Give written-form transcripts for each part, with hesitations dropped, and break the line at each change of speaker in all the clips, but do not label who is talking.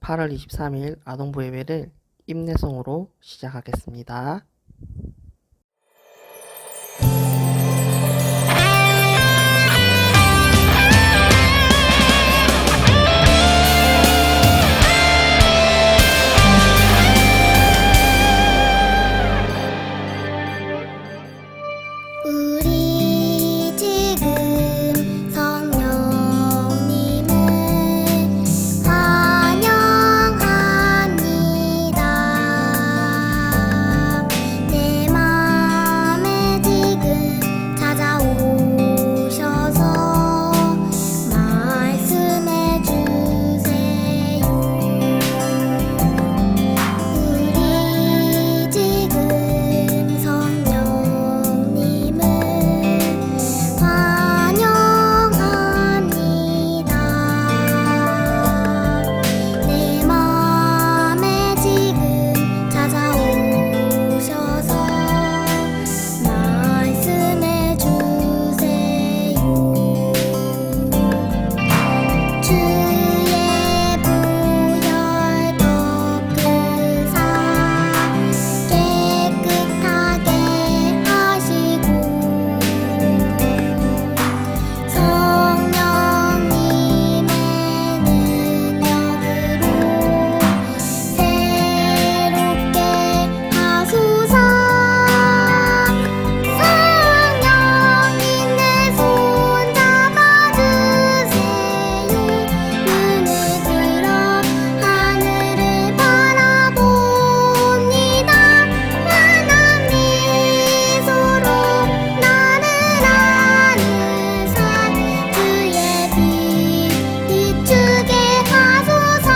8월 23일 아동부 예배를 임내송으로 시작하겠습니다.
우리 지금 성령님을 환영합니다. 내 맘에 지금 찾아오셔서 말씀해 주세요. 우리 지금 성령님을 환영합니다. 내 맘에 지금 찾아오셔서 말씀해 주세요. 주의 보혈 덮으사 깨끗하게 하시고 성령님의 능력으로 새롭게 하소서. 성령님 내 손 잡아주세요. 눈을 들어 하늘을 바라봅니다. 환한 미소로 나는 하늘살 주의 빛 비추게 하소서.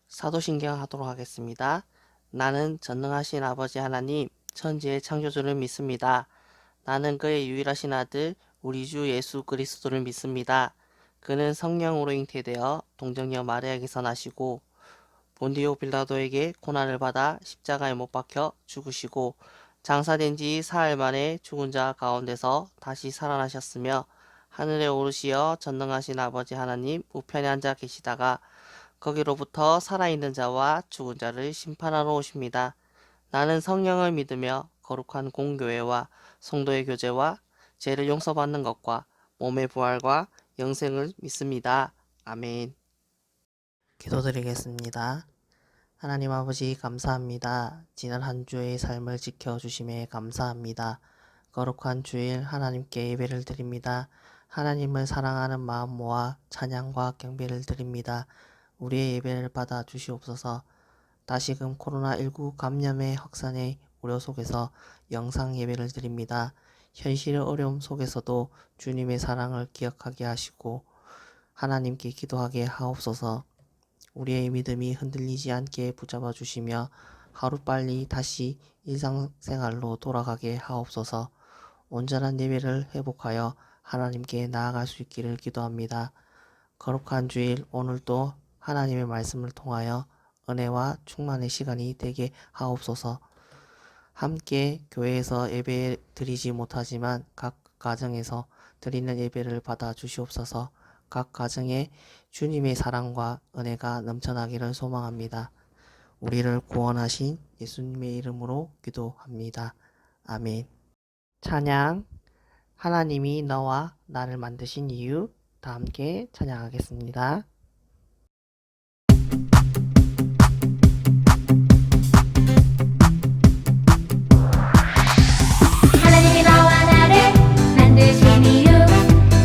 사도신경 하도록 하겠습니다. 나는 전능하신 아버지 하나님 천지의 창조주를 믿습니다. 나는 그의 유일하신 아들 우리 주 예수 그리스도를 믿습니다. 그는 성령으로 잉태되어 동정녀 마리아에게서 나시고 본디오 빌라도에게 고난을 받아 십자가에 못 박혀 죽으시고 장사된 지 사흘 만에 죽은 자 가운데서 다시 살아나셨으며 하늘에 오르시어 전능하신 아버지 하나님 우편에 앉아 계시다가 거기로부터 살아있는 자와 죽은 자를 심판하러 오십니다. 나는 성령을 믿으며 거룩한 공교회와 성도의 교제와 죄를 용서받는 것과 몸의 부활과 영생을 믿습니다. 아멘. 기도드리겠습니다. 하나님 아버지 감사합니다. 지난 한 주의 삶을 지켜주심에 감사합니다. 거룩한 주일 하나님께 예배를 드립니다. 하나님을 사랑하는 마음 모아 찬양과 경배를 드립니다. 우리의 예배를 받아 주시옵소서. 다시금 코로나19 감염의 확산의 우려 속에서 영상 예배를 드립니다. 현실의 어려움 속에서도 주님의 사랑을 기억하게 하시고 하나님께 기도하게 하옵소서. 우리의 믿음이 흔들리지 않게 붙잡아 주시며 하루빨리 다시 일상생활로 돌아가게 하옵소서. 온전한 예배를 회복하여 하나님께 나아갈 수 있기를 기도합니다. 거룩한 주일 오늘도 하나님의 말씀을 통하여 은혜와 충만의 시간이 되게 하옵소서. 함께 교회에서 예배 드리지 못하지만 각 가정에서 드리는 예배를 받아 주시옵소서. 각 가정에 주님의 사랑과 은혜가 넘쳐나기를 소망합니다. 우리를 구원하신 예수님의 이름으로 기도합니다. 아멘. 찬양. 하나님이 너와 나를 만드신 이유. 다 함께 찬양하겠습니다.
하나님이 너와 나를 만드신 이유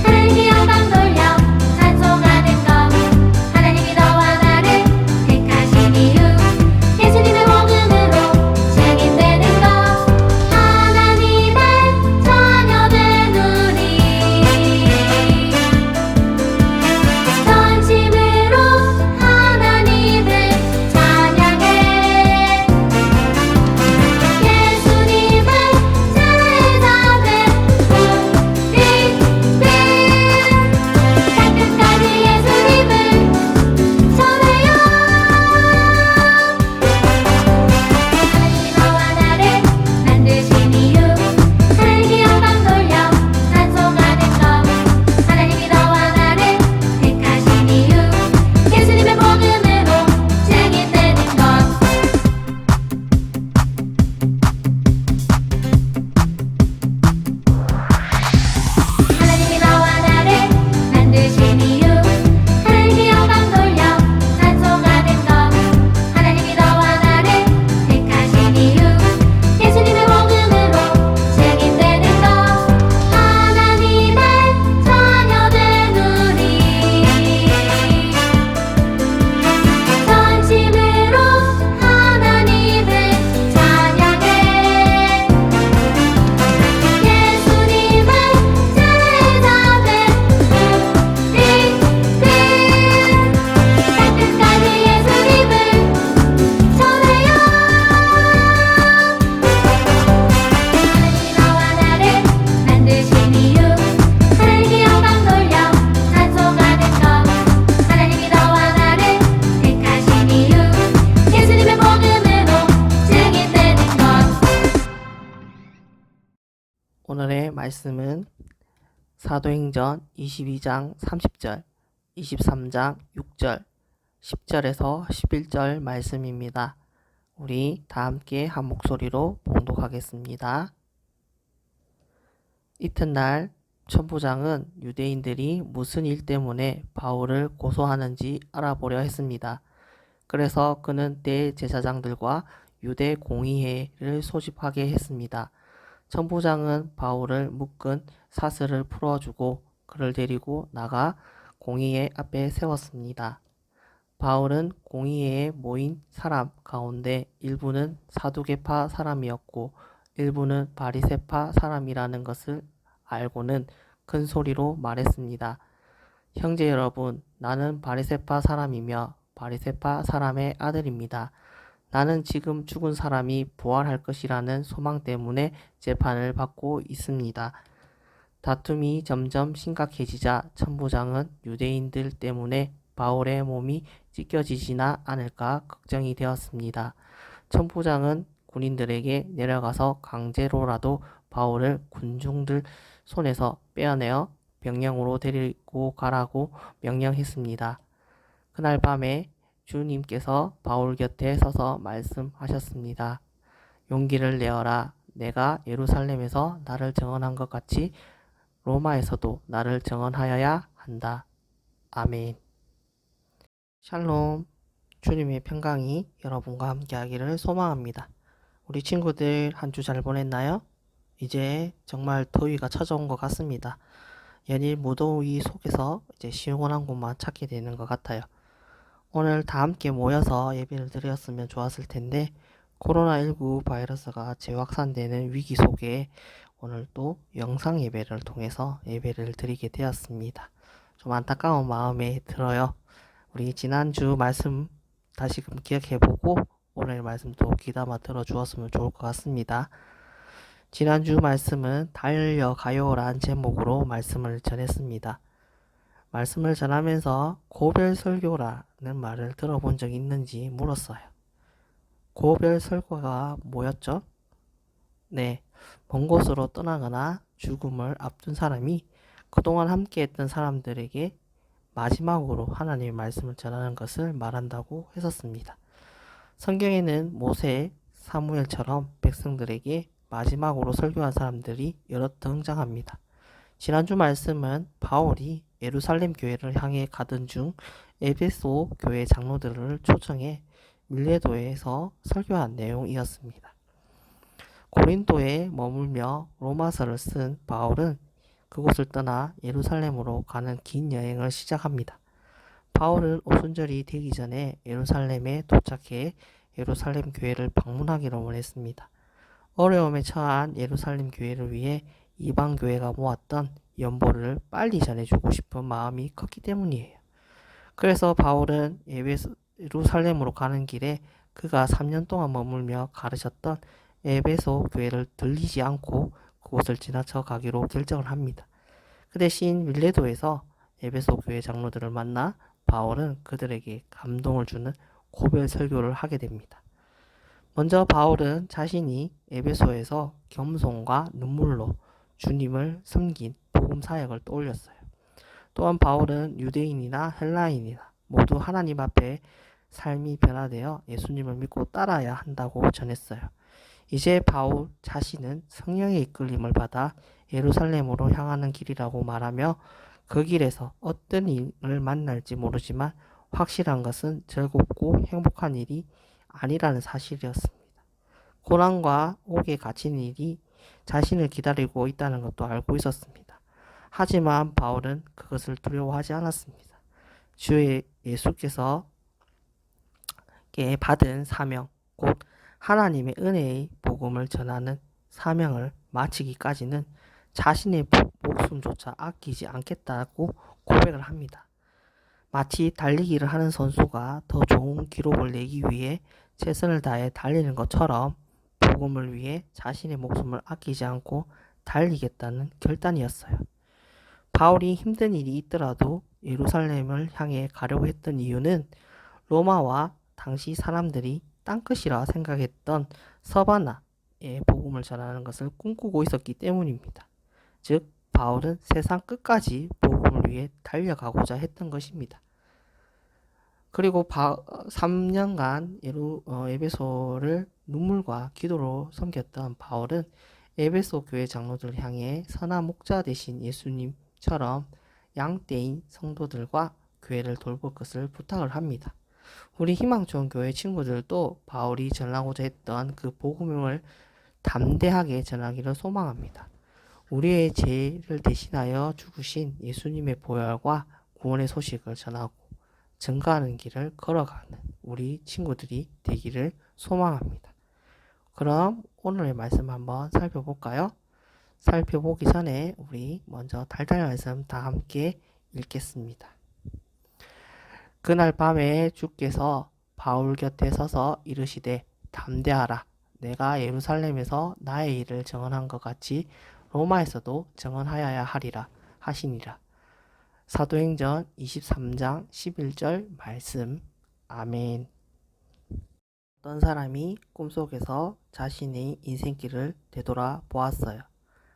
하나님이 영광 돌려 찬송하는 것 하나님이 너와 나를 택하신 이유 예수님의 복음으로 증인되는 것 하나님의 자녀된 우리 전심으로
말씀은 사도행전 22장 30절, 23장 6절, 10절에서 11절 말씀입니다. 우리 다 함께 한 목소리로 봉독하겠습니다. 이튿날 천부장은 유대인들이 무슨 일 때문에 바울을 고소하는지 알아보려 했습니다. 그래서 그는 대제사장들과 유대 공의회를 소집하게 했습니다. 천부장은 바울을 묶은 사슬을 풀어주고 그를 데리고 나가 공의회 앞에 세웠습니다. 바울은 공의회에 모인 사람 가운데 일부는 사두개파 사람이었고 일부는 바리새파 사람이라는 것을 알고는 큰 소리로 말했습니다. 형제 여러분, 나는 바리새파 사람이며 바리새파 사람의 아들입니다. 나는 지금 죽은 사람이 부활할 것이라는 소망 때문에 재판을 받고 있습니다. 다툼이 점점 심각해지자 천부장은 유대인들 때문에 바울의 몸이 찢겨지지나 않을까 걱정이 되었습니다. 천부장은 군인들에게 내려가서 강제로라도 바울을 군중들 손에서 빼어내어 병영으로 데리고 가라고 명령했습니다. 그날 밤에 주님께서 바울 곁에 서서 말씀하셨습니다. 용기를 내어라. 내가 예루살렘에서 나를 증언한 것 같이 로마에서도 나를 증언하여야 한다. 아멘. 샬롬. 주님의 평강이 여러분과 함께 하기를 소망합니다. 우리 친구들 한 주 잘 보냈나요? 이제 정말 더위가 찾아온 것 같습니다. 연일 무더위 속에서 이제 시원한 곳만 찾게 되는 것 같아요. 오늘 다 함께 모여서 예배를 드렸으면 좋았을 텐데 코로나19 바이러스가 재확산되는 위기 속에 오늘 또 영상 예배를 통해서 예배를 드리게 되었습니다. 좀 안타까운 마음에 들어요. 우리 지난주 말씀 다시금 기억해보고 오늘 말씀도 귀담아 들어주었으면 좋을 것 같습니다. 지난주 말씀은 달려가요란 제목으로 말씀을 전했습니다. 말씀을 전하면서 고별설교라는 말을 들어본 적 있는지 물었어요. 고별설교가 뭐였죠? 네, 먼 곳으로 떠나거나 죽음을 앞둔 사람이 그동안 함께했던 사람들에게 마지막으로 하나님의 말씀을 전하는 것을 말한다고 했었습니다. 성경에는 모세, 사무엘처럼 백성들에게 마지막으로 설교한 사람들이 여러 등장합니다. 지난주 말씀은 바울이 예루살렘 교회를 향해 가던 중 에베소 교회 장로들을 초청해 밀레도에서 설교한 내용이었습니다. 고린도에 머물며 로마서를 쓴 바울은 그곳을 떠나 예루살렘으로 가는 긴 여행을 시작합니다. 바울은 오순절이 되기 전에 예루살렘에 도착해 예루살렘 교회를 방문하기로 원했습니다. 어려움에 처한 예루살렘 교회를 위해 이방 교회가 모았던 연보를 빨리 전해주고 싶은 마음이 컸기 때문이에요. 그래서 바울은 예루살렘으로 가는 길에 그가 3년 동안 머물며 가르쳤던 에베소 교회를 들리지 않고 그곳을 지나쳐 가기로 결정을 합니다. 그 대신 밀레도에서 에베소 교회 장로들을 만나 바울은 그들에게 감동을 주는 고별 설교를 하게 됩니다. 먼저 바울은 자신이 에베소에서 겸손과 눈물로 주님을 섬긴 복음 사역을 떠올렸어요. 또한 바울은 유대인이나 헬라인이나 모두 하나님 앞에 삶이 변화되어 예수님을 믿고 따라야 한다고 전했어요. 이제 바울 자신은 성령의 이끌림을 받아 예루살렘으로 향하는 길이라고 말하며 그 길에서 어떤 일을 만날지 모르지만 확실한 것은 즐겁고 행복한 일이 아니라는 사실이었습니다. 고난과 옥에 갇힌 일이 자신을 기다리고 있다는 것도 알고 있었습니다. 하지만 바울은 그것을 두려워하지 않았습니다. 주 예수께서 받은 사명, 곧 하나님의 은혜의 복음을 전하는 사명을 마치기까지는 자신의 목숨조차 아끼지 않겠다고 고백을 합니다. 마치 달리기를 하는 선수가 더 좋은 기록을 내기 위해 최선을 다해 달리는 것처럼 복음을 위해 자신의 목숨을 아끼지 않고 달리겠다는 결단이었어요. 바울이 힘든 일이 있더라도 예루살렘을 향해 가려고 했던 이유는 로마와 당시 사람들이 땅끝이라 생각했던 서바나의 복음을 전하는 것을 꿈꾸고 있었기 때문입니다. 즉 바울은 세상 끝까지 복음을 위해 달려가고자 했던 것입니다. 그리고 3년간 에베소를 눈물과 기도로 섬겼던 바울은 에베소 교회 장로들을 향해 선한 목자 되신 예수님처럼 양떼인 성도들과 교회를 돌볼 것을 부탁을 합니다. 우리 희망좋은 교회 친구들도 바울이 전하고자 했던 그 복음을 담대하게 전하기를 소망합니다. 우리의 죄를 대신하여 죽으신 예수님의 보혈과 구원의 소식을 전하고 증거하는 길을 걸어가는 우리 친구들이 되기를 소망합니다. 그럼 오늘의 말씀 한번 살펴볼까요? 살펴보기 전에 우리 먼저 달달 말씀 다 함께 읽겠습니다. 그날 밤에 주께서 바울 곁에 서서 이르시되 담대하라. 내가 예루살렘에서 나의 일을 증언한 것 같이 로마에서도 증언하여야 하리라 하시니라. 사도행전 23장 11절 말씀. 아멘. 어떤 사람이 꿈속에서 자신의 인생길을 되돌아 보았어요.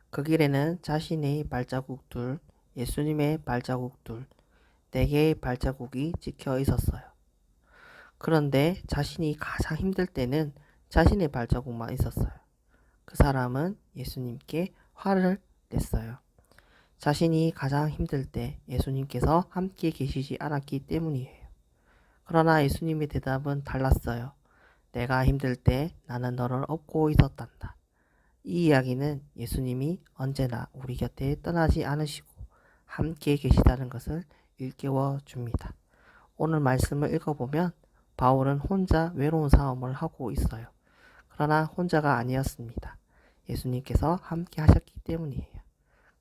그 길에는 자신의 발자국 둘, 예수님의 발자국 둘, 4개의 발자국이 찍혀 있었어요. 그런데 자신이 가장 힘들 때는 자신의 발자국만 있었어요. 그 사람은 예수님께 화를 냈어요. 자신이 가장 힘들 때 예수님께서 함께 계시지 않았기 때문이에요. 그러나 예수님의 대답은 달랐어요. 내가 힘들 때 나는 너를 업고 있었단다. 이 이야기는 예수님이 언제나 우리 곁에 떠나지 않으시고 함께 계시다는 것을 일깨워 줍니다. 오늘 말씀을 읽어보면 바울은 혼자 외로운 싸움을 하고 있어요. 그러나 혼자가 아니었습니다. 예수님께서 함께 하셨기 때문이에요.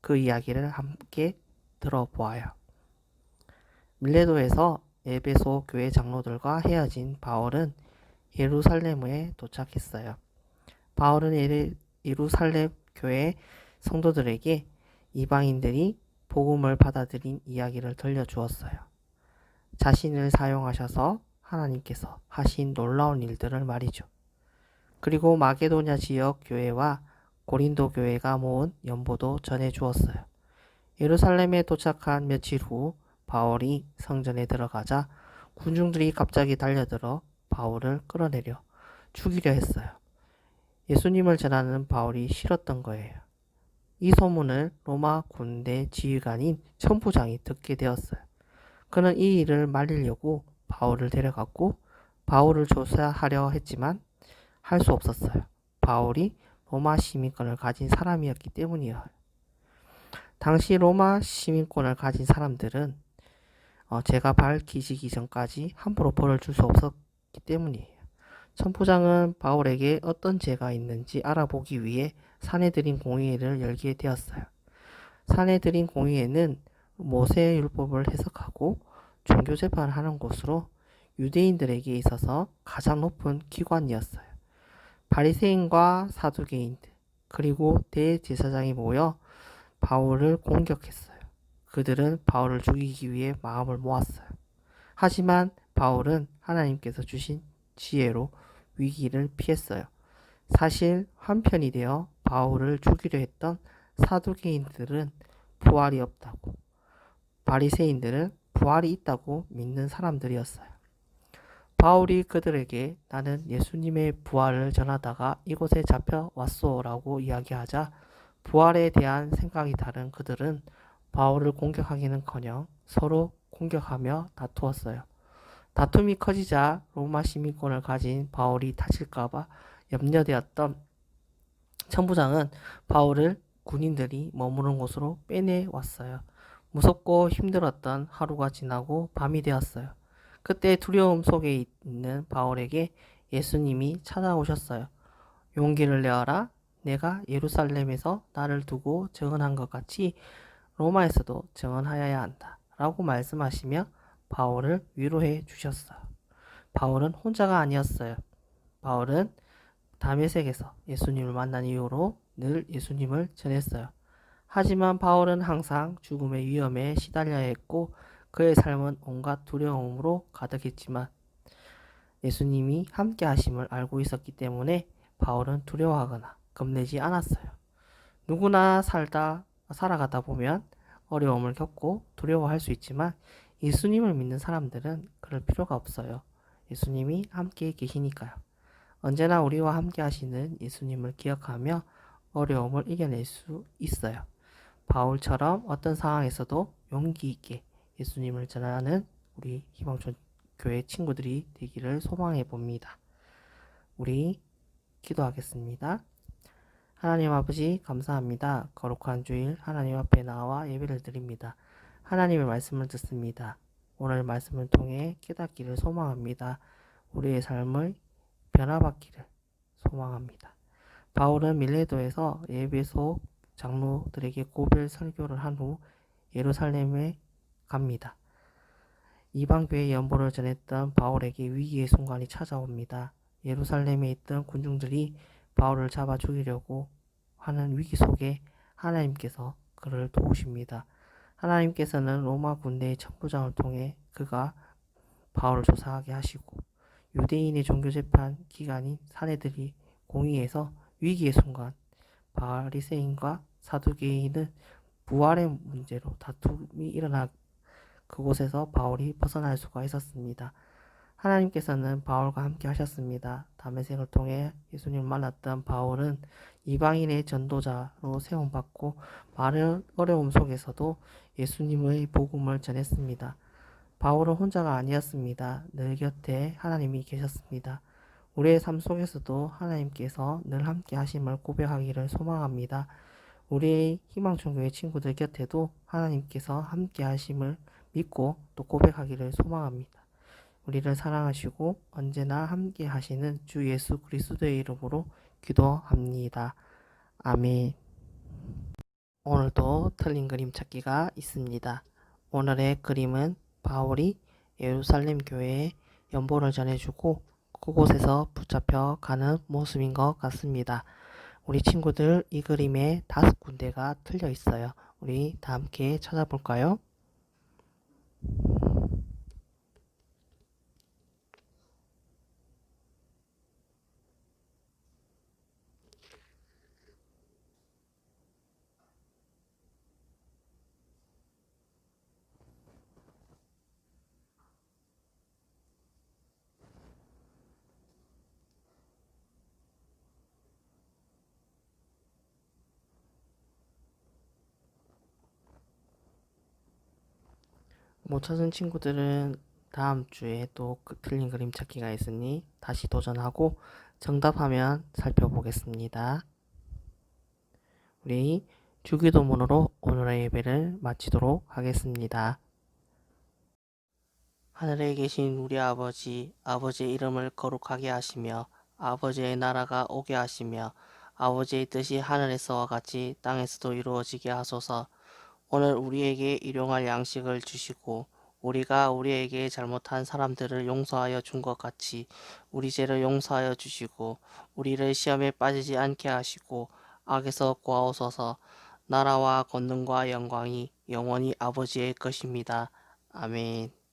그 이야기를 함께 들어보아요. 밀레도에서 에베소 교회 장로들과 헤어진 바울은 예루살렘에 도착했어요. 바울은 예루살렘 교회 성도들에게 이방인들이 복음을 받아들인 이야기를 들려주었어요. 자신을 사용하셔서 하나님께서 하신 놀라운 일들을 말이죠. 그리고 마게도냐 지역 교회와 고린도 교회가 모은 연보도 전해주었어요. 예루살렘에 도착한 며칠 후 바울이 성전에 들어가자 군중들이 갑자기 달려들어 바울을 끌어내려 죽이려 했어요. 예수님을 전하는 바울이 싫었던 거예요. 이 소문을 로마 군대 지휘관인 천부장이 듣게 되었어요. 그는 이 일을 말리려고 바울을 데려갔고 바울을 조사하려 했지만 할 수 없었어요. 바울이 로마 시민권을 가진 사람이었기 때문이에요. 당시 로마 시민권을 가진 사람들은 죄가 밝혀지기 전까지 함부로 벌을 줄 수 없었기 때문이에요. 천부장은 바울에게 어떤 죄가 있는지 알아보기 위해 사내들인 공의회를 열게 되었어요. 사내들인 공의회는 모세의 율법을 해석하고 종교재판을 하는 곳으로 유대인들에게 있어서 가장 높은 기관이었어요. 바리새인과 사두개인들 그리고 대제사장이 모여 바울을 공격했어요. 그들은 바울을 죽이기 위해 마음을 모았어요. 하지만 바울은 하나님께서 주신 지혜로 위기를 피했어요. 사실 한편이 되어 바울을 죽이려 했던 사두개인들은 부활이 없다고, 바리새인들은 부활이 있다고 믿는 사람들이었어요. 바울이 그들에게 나는 예수님의 부활을 전하다가 이곳에 잡혀왔소 라고 이야기하자 부활에 대한 생각이 다른 그들은 바울을 공격하기는커녕 서로 공격하며 다투었어요. 다툼이 커지자 로마 시민권을 가진 바울이 다칠까봐 염려되었던 천부장은 바울을 군인들이 머무는 곳으로 빼내왔어요. 무섭고 힘들었던 하루가 지나고 밤이 되었어요. 그때 두려움 속에 있는 바울에게 예수님이 찾아오셨어요. 용기를 내어라. 내가 예루살렘에서 나를 두고 증언한 것 같이 로마에서도 증언하여야 한다. 라고 말씀하시며 바울을 위로해 주셨어요. 바울은 혼자가 아니었어요. 바울은 다메섹에서 예수님을 만난 이후로 늘 예수님을 전했어요. 하지만 바울은 항상 죽음의 위험에 시달려야 했고 그의 삶은 온갖 두려움으로 가득했지만 예수님이 함께 하심을 알고 있었기 때문에 바울은 두려워하거나 겁내지 않았어요. 누구나 살다 살아가다 보면 어려움을 겪고 두려워할 수 있지만 예수님을 믿는 사람들은 그럴 필요가 없어요. 예수님이 함께 계시니까요. 언제나 우리와 함께 하시는 예수님을 기억하며 어려움을 이겨낼 수 있어요. 바울처럼 어떤 상황에서도 용기 있게 예수님을 전하는 우리 희망촌 교회 친구들이 되기를 소망해 봅니다. 우리 기도하겠습니다. 하나님 아버지 감사합니다. 거룩한 주일 하나님 앞에 나와 예배를 드립니다. 하나님의 말씀을 듣습니다. 오늘 말씀을 통해 깨닫기를 소망합니다. 우리의 삶을 변화받기를 소망합니다. 바울은 밀레도에서 예배소 장로들에게 고별 설교를 한 후 예루살렘에 갑니다. 이방교회 연보를 전했던 바울에게 위기의 순간이 찾아옵니다. 예루살렘에 있던 군중들이 바울을 잡아 죽이려고 하는 위기 속에 하나님께서 그를 도우십니다. 하나님께서는 로마 군대의 천부장을 통해 그가 바울을 조사하게 하시고 유대인의 종교재판 기관인 사내들이 공의에서 위기의 순간 바리새인과 사두개인은 부활의 문제로 다툼이 일어나 그곳에서 바울이 벗어날 수가 있었습니다. 하나님께서는 바울과 함께 하셨습니다. 다메섹을 통해 예수님을 만났던 바울은 이방인의 전도자로 세움받고 많은 어려움 속에서도 예수님의 복음을 전했습니다. 바울은 혼자가 아니었습니다. 늘 곁에 하나님이 계셨습니다. 우리의 삶 속에서도 하나님께서 늘 함께 하심을 고백하기를 소망합니다. 우리의 희망촌교회 친구들 곁에도 하나님께서 함께 하심을 믿고 또 고백하기를 소망합니다. 우리를 사랑하시고 언제나 함께 하시는 주 예수 그리스도의 이름으로 기도합니다. 아멘. 오늘도 틀린 그림 찾기가 있습니다. 오늘의 그림은 바울이 예루살렘 교회에 연보를 전해주고 그곳에서 붙잡혀 가는 모습인 것 같습니다. 우리 친구들 이 그림에 5군데가 틀려 있어요. 우리 다 함께 찾아볼까요? 못 찾은 친구들은 다음 주에 또 틀린 그림 찾기가 있으니 다시 도전하고 정답하면 살펴보겠습니다. 우리 주기도문으로 오늘의 예배를 마치도록 하겠습니다. 하늘에 계신 우리 아버지, 아버지의 이름을 거룩하게 하시며 아버지의 나라가 오게 하시며 아버지의 뜻이 하늘에서와 같이 땅에서도 이루어지게 하소서. 오늘 우리에게 일용할 양식을 주시고 우리가 우리에게 잘못한 사람들을 용서하여 준 것 같이 우리 죄를 용서하여 주시고 우리를 시험에 빠지지 않게 하시고 악에서 구하옵소서. 나라와 권능과 영광이 영원히 아버지의 것입니다. 아멘.